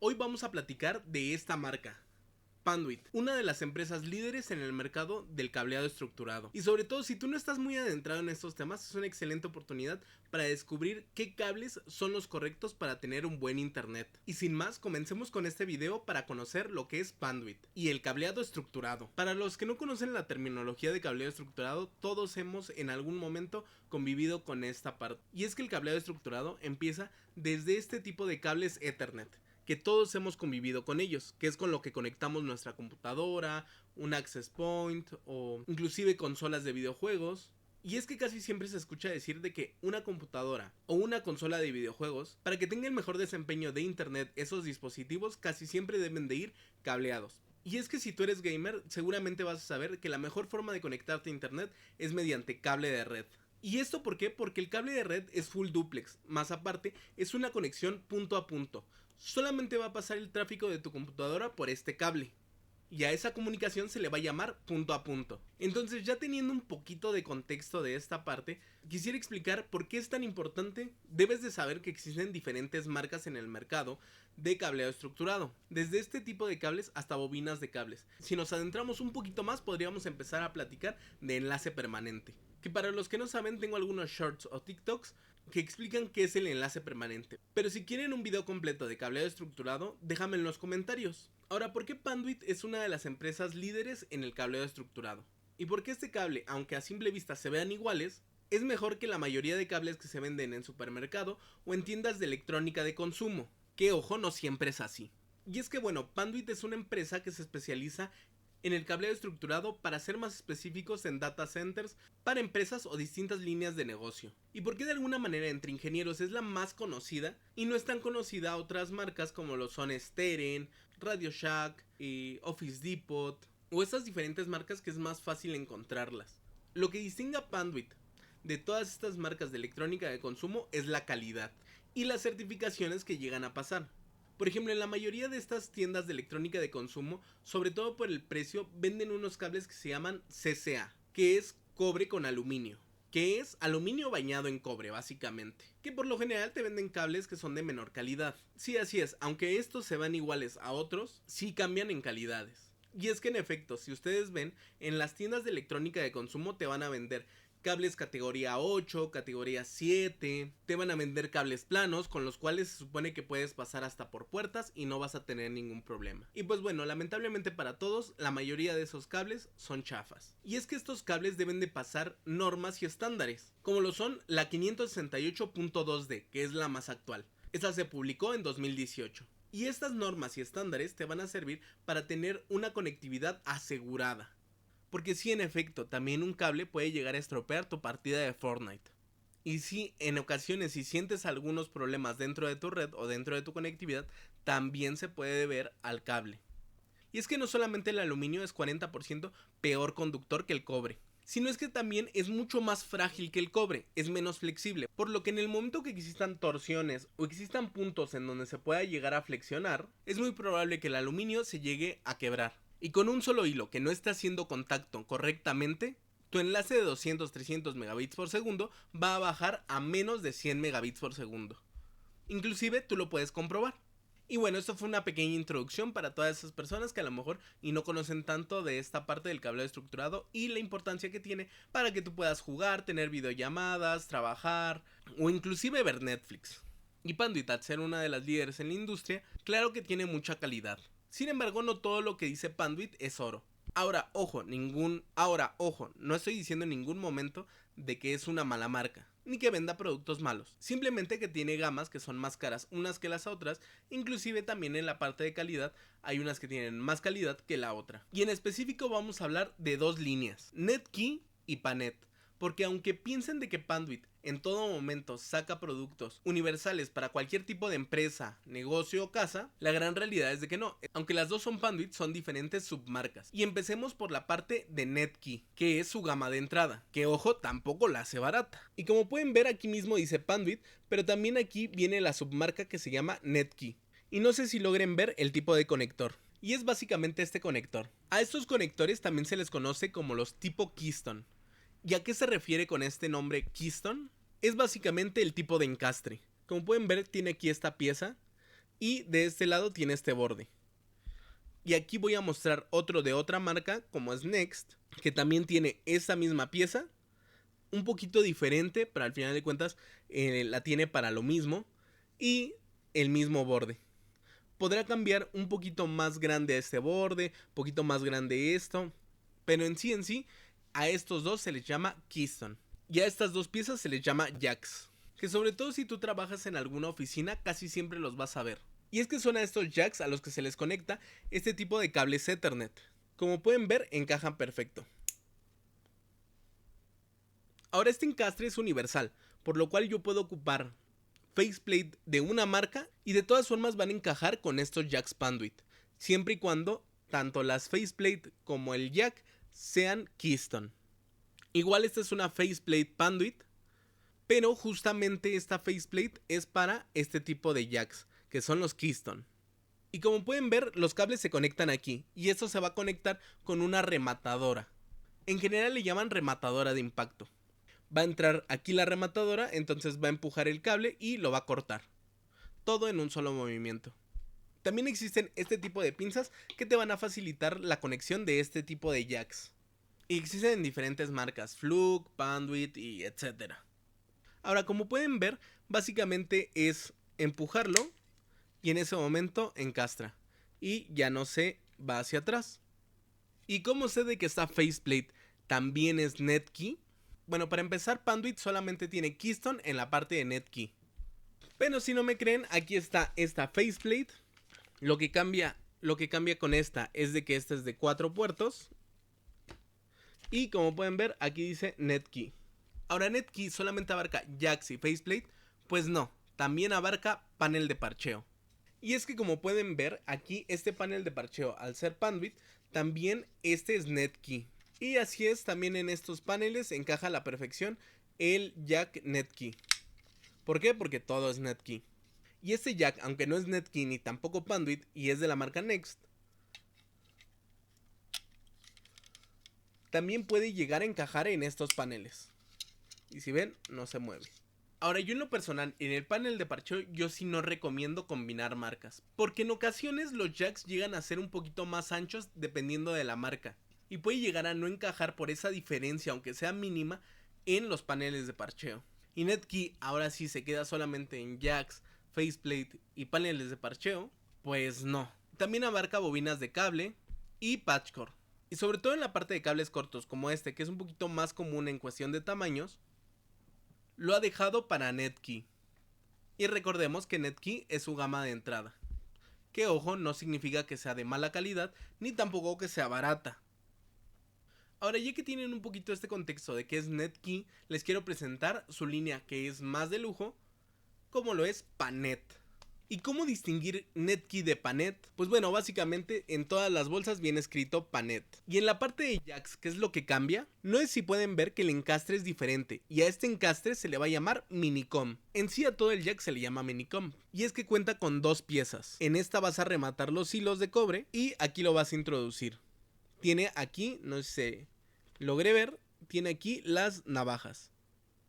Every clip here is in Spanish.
Hoy vamos a platicar de esta marca, Panduit, una de las empresas líderes en el mercado del cableado estructurado. Y sobre todo, si tú no estás muy adentrado en estos temas, es una excelente oportunidad para descubrir qué cables son los correctos para tener un buen internet. Y sin más, comencemos con este video para conocer lo que es Panduit y el cableado estructurado. Para los que no conocen la terminología de cableado estructurado, todos hemos en algún momento convivido con esta parte. Y es que el cableado estructurado empieza desde este tipo de cables Ethernet, que todos hemos convivido con ellos, que es con lo que conectamos nuestra computadora, un access point o inclusive consolas de videojuegos. Y es que casi siempre se escucha decir de que una computadora o una consola de videojuegos, para que tenga el mejor desempeño de internet, esos dispositivos casi siempre deben de ir cableados. Y es que si tú eres gamer, seguramente vas a saber que la mejor forma de conectarte a internet es mediante cable de red. ¿Y esto por qué? Porque el cable de red es full duplex, más aparte es una conexión punto a punto. Solamente va a pasar el tráfico de tu computadora por este cable. Y a esa comunicación se le va a llamar punto a punto. Entonces, ya teniendo un poquito de contexto de esta parte, quisiera explicar por qué es tan importante. Debes de saber que existen diferentes marcas en el mercado de cableado estructurado, desde este tipo de cables hasta bobinas de cables. Si nos adentramos un poquito más, podríamos empezar a platicar de enlace permanente, que para los que no saben, tengo algunos shorts o TikToks que explican qué es el enlace permanente. Pero si quieren un video completo de cableado estructurado, déjame en los comentarios. Ahora, ¿por qué Panduit es una de las empresas líderes en el cableado estructurado? ¿Y por qué este cable, aunque a simple vista se vean iguales, es mejor que la mayoría de cables que se venden en supermercado o en tiendas de electrónica de consumo? Que ojo, no siempre es así. Y es que bueno, Panduit es una empresa que se especializa en el cableado estructurado, para ser más específicos, en data centers para empresas o distintas líneas de negocio. ¿Y por qué de alguna manera entre ingenieros es la más conocida y no es tan conocida a otras marcas como lo son Steren, Radio Shack y Office Depot o estas diferentes marcas que es más fácil encontrarlas? Lo que distingue a Panduit de todas estas marcas de electrónica de consumo es la calidad y las certificaciones que llegan a pasar. Por ejemplo, en la mayoría de estas tiendas de electrónica de consumo, sobre todo por el precio, venden unos cables que se llaman CCA, que es cobre con aluminio, que es aluminio bañado en cobre básicamente, que por lo general te venden cables que son de menor calidad. Sí, así es, aunque estos se van iguales a otros, sí cambian en calidades. Y es que en efecto, si ustedes ven, en las tiendas de electrónica de consumo te van a vender cables categoría 8, categoría 7, te van a vender cables planos con los cuales se supone que puedes pasar hasta por puertas y no vas a tener ningún problema. Y pues bueno, lamentablemente para todos, la mayoría de esos cables son chafas. Y es que estos cables deben de pasar normas y estándares, como lo son la 568.2D, que es la más actual. Esta se publicó en 2018. Y estas normas y estándares te van a servir para tener una conectividad asegurada. Porque sí, en efecto, también un cable puede llegar a estropear tu partida de Fortnite. Y sí, en ocasiones si sientes algunos problemas dentro de tu red o dentro de tu conectividad, también se puede deber al cable. Y es que no solamente el aluminio es 40% peor conductor que el cobre, sino es que también es mucho más frágil que el cobre, es menos flexible, por lo que en el momento que existan torsiones o existan puntos en donde se pueda llegar a flexionar, es muy probable que el aluminio se llegue a quebrar. Y con un solo hilo que no esté haciendo contacto correctamente, tu enlace de 200-300 megabits por segundo va a bajar a menos de 100 megabits por segundo. Inclusive tú lo puedes comprobar. Y bueno, esto fue una pequeña introducción para todas esas personas que a lo mejor y no conocen tanto de esta parte del cableado estructurado y la importancia que tiene para que tú puedas jugar, tener videollamadas, trabajar o inclusive ver Netflix. Y Panduit, al ser una de las líderes en la industria, claro que tiene mucha calidad. Sin embargo, no todo lo que dice Panduit es oro. Ahora, ojo, no estoy diciendo en ningún momento de que es una mala marca, ni que venda productos malos. Simplemente que tiene gamas que son más caras unas que las otras, inclusive también en la parte de calidad hay unas que tienen más calidad que la otra. Y en específico vamos a hablar de dos líneas, Netkey y Panet. Porque aunque piensen de que Panduit en todo momento saca productos universales para cualquier tipo de empresa, negocio o casa, la gran realidad es de que no. Aunque las dos son Panduit, son diferentes submarcas. Y empecemos por la parte de Netkey, que es su gama de entrada, que ojo, tampoco la hace barata. Y como pueden ver, aquí mismo dice Panduit, pero también aquí viene la submarca que se llama Netkey. Y no sé si logren ver el tipo de conector. Y es básicamente este conector. A estos conectores también se les conoce como los tipo Keystone. ¿Y a qué se refiere con este nombre Keystone? Es básicamente el tipo de encastre. Como pueden ver, tiene aquí esta pieza y de este lado tiene este borde. Y aquí voy a mostrar otro de otra marca como es Next, que también tiene esta misma pieza, un poquito diferente, pero al final de cuentas la tiene para lo mismo y el mismo borde. Podrá cambiar un poquito más grande este borde, un poquito más grande esto, pero en sí a estos dos se les llama Keystone y a estas dos piezas se les llama jacks, que sobre todo si tú trabajas en alguna oficina casi siempre los vas a ver. Y es que son a estos jacks a los que se les conecta este tipo de cables Ethernet. Como pueden ver, encajan perfecto. Ahora este encastre es universal, por lo cual yo puedo ocupar faceplate de una marca y de todas formas van a encajar con estos jacks Panduit, siempre y cuando tanto las faceplate como el jack sean Keystone. Igual esta es una faceplate Panduit, pero justamente esta faceplate es para este tipo de jacks, que son los Keystone. Y como pueden ver, los cables se conectan aquí, y esto se va a conectar con una rematadora. En general le llaman rematadora de impacto. Va a entrar aquí la rematadora, entonces va a empujar el cable y lo va a cortar. Todo en un solo movimiento. También existen este tipo de pinzas que te van a facilitar la conexión de este tipo de jacks. Y existen en diferentes marcas, Fluke, Panduit y etcétera. Ahora, como pueden ver, básicamente es empujarlo y en ese momento encastra y ya no se va hacia atrás. ¿Y cómo sé de que esta faceplate también es Netkey? Bueno, para empezar, Panduit solamente tiene Keystone en la parte de Netkey. Pero si no me creen, aquí está esta faceplate. Lo que cambia con esta es de que esta es de 4 puertos. Y como pueden ver, aquí dice Netkey. Ahora, Netkey solamente abarca jacks y faceplate. Pues no, también abarca panel de parcheo. Y es que como pueden ver, aquí este panel de parcheo, al ser Panduit, también este es Netkey. Y así es, también en estos paneles encaja a la perfección el jack Netkey. ¿Por qué? Porque todo es Netkey. Y este jack, aunque no es Netkey ni tampoco Panduit y es de la marca Next, también puede llegar a encajar en estos paneles. Y si ven, no se mueve. Ahora, yo en lo personal, en el panel de parcheo, yo sí no recomiendo combinar marcas, porque en ocasiones los jacks llegan a ser un poquito más anchos dependiendo de la marca, y puede llegar a no encajar por esa diferencia, aunque sea mínima, en los paneles de parcheo. Y Netkey ahora sí se queda solamente en jacks, faceplate y paneles de parcheo, pues no. También abarca bobinas de cable y patchcore. Y sobre todo en la parte de cables cortos como este, que es un poquito más común en cuestión de tamaños, lo ha dejado para Netkey. Y recordemos que Netkey es su gama de entrada. Que ojo, no significa que sea de mala calidad, ni tampoco que sea barata. Ahora, ya que tienen un poquito este contexto de qué es Netkey, les quiero presentar su línea que es más de lujo, como lo es Panet. ¿Y cómo distinguir Netkey de Panet? Pues bueno, básicamente en todas las bolsas viene escrito Panet. Y en la parte de jacks, ¿qué es lo que cambia? No es si pueden ver que el encastre es diferente, y a este encastre se le va a llamar Minicom. En sí a todo el jack se le llama Minicom, y es que cuenta con dos piezas. En esta vas a rematar los hilos de cobre y aquí lo vas a introducir. Tiene aquí, no sé si logré ver, tiene aquí las navajas,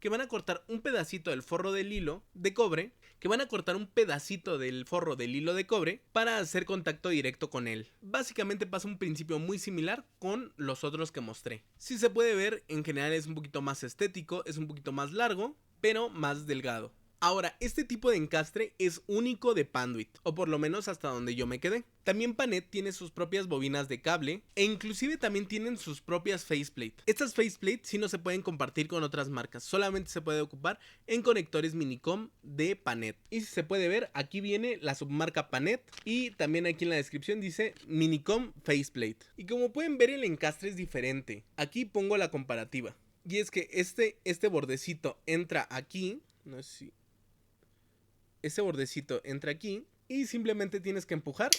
que van a cortar un pedacito del forro del hilo de cobre, para hacer contacto directo con él. Básicamente pasa un principio muy similar con los otros que mostré. Si se puede ver, en general es un poquito más estético, es un poquito más largo, pero más delgado. Ahora, este tipo de encastre es único de Panduit, o por lo menos hasta donde yo me quedé. También Panet tiene sus propias bobinas de cable, e inclusive también tienen sus propias faceplate. Estas faceplate sí no se pueden compartir con otras marcas, solamente se puede ocupar en conectores Minicom de Panet. Y si se puede ver, aquí viene la submarca Panet, y también aquí en la descripción dice Minicom Faceplate. Y como pueden ver, el encastre es diferente. Aquí pongo la comparativa. Y es que este bordecito entra aquí, no sé si... Ese bordecito entra aquí y simplemente tienes que empujar,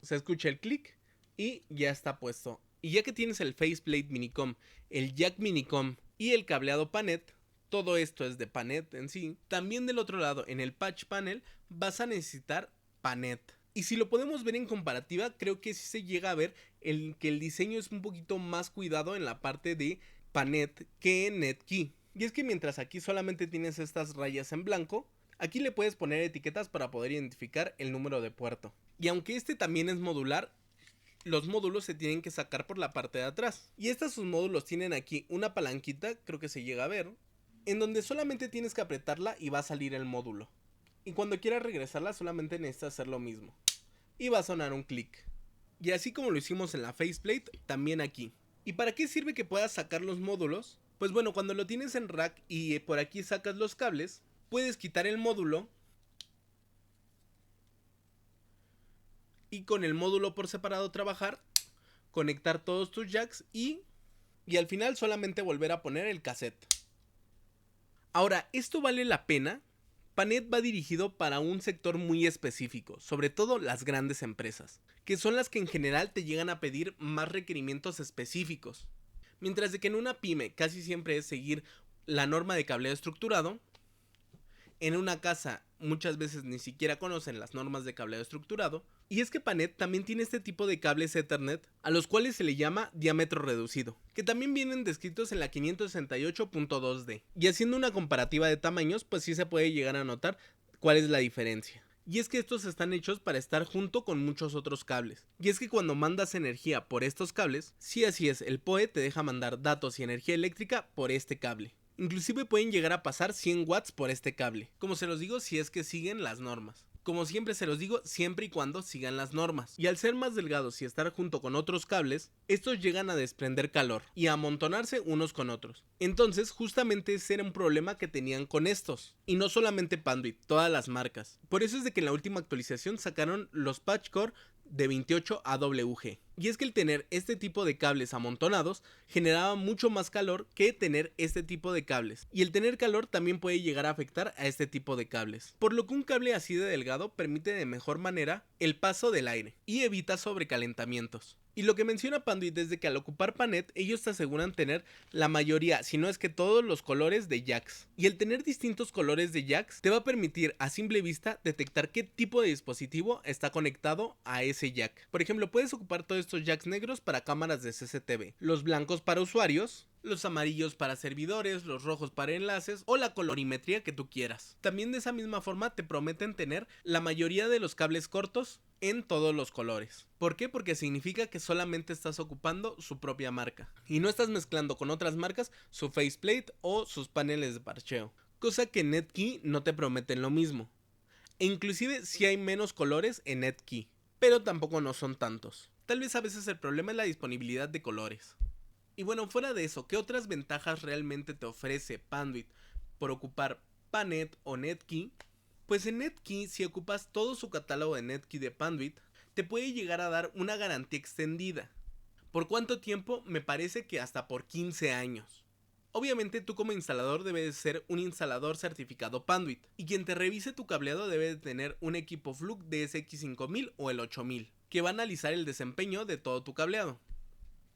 se escucha el clic y ya está puesto. Y ya que tienes el faceplate Minicom, el jack Minicom y el cableado Panet, todo esto es de Panet en sí, también del otro lado en el patch panel vas a necesitar Panet. Y si lo podemos ver en comparativa, creo que sí se llega a ver que el diseño es un poquito más cuidado en la parte de Panet que en Netkey. Y es que mientras aquí solamente tienes estas rayas en blanco, Aquí le puedes poner etiquetas para poder identificar el número de puerto. Y aunque este también es modular, los módulos se tienen que sacar por la parte de atrás. Y estos submódulos tienen aquí una palanquita, creo que se llega a ver, en donde solamente tienes que apretarla y va a salir el módulo. Y cuando quieras regresarla solamente necesitas hacer lo mismo. Y va a sonar un clic. Y así como lo hicimos en la faceplate, también aquí. ¿Y para qué sirve que puedas sacar los módulos? Pues bueno, cuando lo tienes en rack y por aquí sacas los cables, puedes quitar el módulo y con el módulo por separado trabajar, conectar todos tus jacks y al final solamente volver a poner el cassette. Ahora, ¿esto vale la pena? Panet va dirigido para un sector muy específico, sobre todo las grandes empresas, que son las que en general te llegan a pedir más requerimientos específicos. Mientras de que en una pyme casi siempre es seguir la norma de cableado estructurado, en una casa muchas veces ni siquiera conocen las normas de cableado estructurado. Y es que Panet también tiene este tipo de cables Ethernet, a los cuales se le llama diámetro reducido, que también vienen descritos en la 568.2D. Y haciendo una comparativa de tamaños, pues sí se puede llegar a notar cuál es la diferencia. Y es que estos están hechos para estar junto con muchos otros cables. Y es que cuando mandas energía por estos cables, sí así es, el PoE te deja mandar datos y energía eléctrica por este cable. Inclusive pueden llegar a pasar 100 watts por este cable. Como se los digo, si es que siguen las normas. Como siempre se los digo, siempre y cuando sigan las normas. Y al ser más delgados y estar junto con otros cables, estos llegan a desprender calor y a amontonarse unos con otros. Entonces, justamente ese era un problema que tenían con estos. Y no solamente Panduit, todas las marcas. Por eso es de que en la última actualización sacaron los Patch Core de 28 AWG. Y es que el tener este tipo de cables amontonados generaba mucho más calor que tener este tipo de cables. Y el tener calor también puede llegar a afectar a este tipo de cables. Por lo que un cable así de delgado permite de mejor manera el paso del aire y evita sobrecalentamientos. Y lo que menciona Panduit es de que al ocupar Panet, ellos te aseguran tener la mayoría, si no es que todos los colores de jacks. Y el tener distintos colores de jacks te va a permitir a simple vista detectar qué tipo de dispositivo está conectado a ese jack. Por ejemplo, puedes ocupar todos estos jacks negros para cámaras de CCTV, los blancos para usuarios, los amarillos para servidores, los rojos para enlaces o la colorimetría que tú quieras. También de esa misma forma te prometen tener la mayoría de los cables cortos en todos los colores. ¿Por qué? Porque significa que solamente estás ocupando su propia marca y no estás mezclando con otras marcas su faceplate o sus paneles de parcheo, cosa que en Netkey no te prometen lo mismo. E inclusive sí hay menos colores en Netkey, pero tampoco no son tantos. Tal vez a veces el problema es la disponibilidad de colores. Y bueno, fuera de eso, ¿qué otras ventajas realmente te ofrece Panduit por ocupar Panet o Netkey? Pues en Netkey, si ocupas todo su catálogo de Netkey de Panduit, te puede llegar a dar una garantía extendida. ¿Por cuánto tiempo? Me parece que hasta por 15 años. Obviamente tú como instalador debes ser un instalador certificado Panduit, y quien te revise tu cableado debe de tener un equipo Fluke DSX5000 o el 8000, que va a analizar el desempeño de todo tu cableado.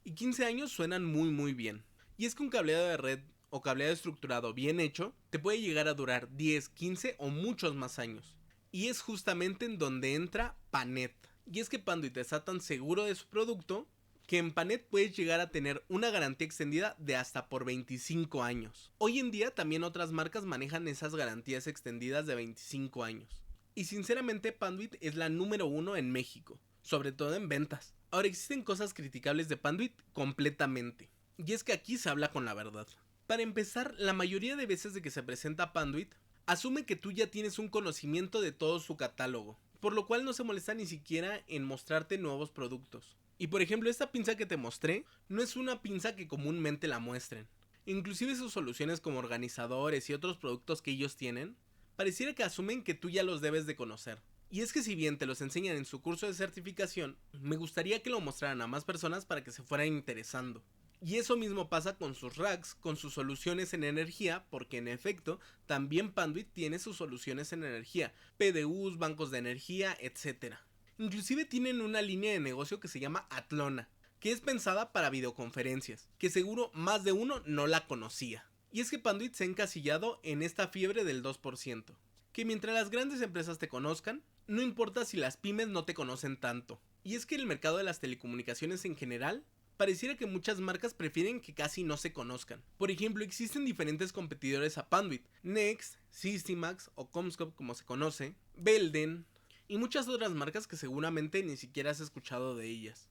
Y 15 años suenan muy bien. Y es que un cableado de red o cableado estructurado bien hecho te puede llegar a durar 10, 15 o muchos más años. Y es justamente en donde entra Panet. Y es que Panduit está tan seguro de su producto que en Panet puedes llegar a tener una garantía extendida de hasta por 25 años. Hoy en día también otras marcas manejan esas garantías extendidas de 25 años. Y sinceramente Panduit es la número 1 en México, sobre todo en ventas. Ahora, existen cosas criticables de Panduit completamente, y es que aquí se habla con la verdad. Para empezar, la mayoría de veces de que se presenta Panduit, asume que tú ya tienes un conocimiento de todo su catálogo, por lo cual no se molesta ni siquiera en mostrarte nuevos productos. Y por ejemplo, esta pinza que te mostré, no es una pinza que comúnmente la muestren. Inclusive sus soluciones como organizadores y otros productos que ellos tienen, pareciera que asumen que tú ya los debes de conocer. Y es que si bien te los enseñan en su curso de certificación, me gustaría que lo mostraran a más personas para que se fueran interesando. Y eso mismo pasa con sus racks, con sus soluciones en energía, porque en efecto, también Panduit tiene sus soluciones en energía, PDUs, bancos de energía, etc. Inclusive tienen una línea de negocio que se llama Atlona, que es pensada para videoconferencias, que seguro más de uno no la conocía. Y es que Panduit se ha encasillado en esta fiebre del 2%, que mientras las grandes empresas te conozcan, no importa si las pymes no te conocen tanto. Y es que el mercado de las telecomunicaciones en general pareciera que muchas marcas prefieren que casi no se conozcan. Por ejemplo, existen diferentes competidores a Panduit: Next, Systimax o Comscope como se conoce, Belden y muchas otras marcas que seguramente ni siquiera has escuchado de ellas.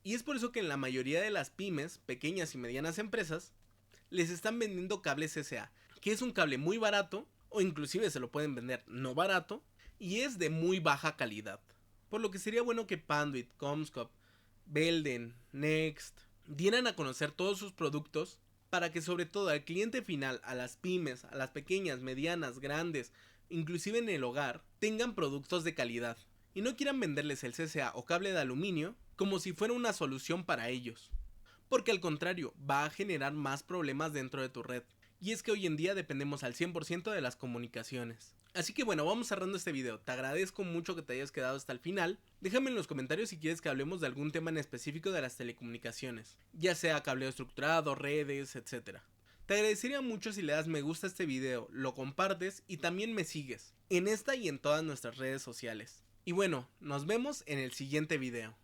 Y es por eso que en la mayoría de las pymes, pequeñas y medianas empresas, les están vendiendo cables SA, que es un cable muy barato, o inclusive se lo pueden vender no barato, y es de muy baja calidad. Por lo que sería bueno que Panduit, Comscope, Belden, Next dieran a conocer todos sus productos para que sobre todo al cliente final, a las pymes, a las pequeñas, medianas, grandes, inclusive en el hogar, tengan productos de calidad y no quieran venderles el CCA o cable de aluminio como si fuera una solución para ellos, porque al contrario va a generar más problemas dentro de tu red. Y es que hoy en día dependemos al 100% de las comunicaciones. Así que bueno, vamos cerrando este video. Te agradezco mucho que te hayas quedado hasta el final. Déjame en los comentarios si quieres que hablemos de algún tema en específico de las telecomunicaciones, ya sea cableo estructurado, redes, etc. Te agradecería mucho si le das me gusta a este video, lo compartes y también me sigues en esta y en todas nuestras redes sociales. Y bueno, nos vemos en el siguiente video.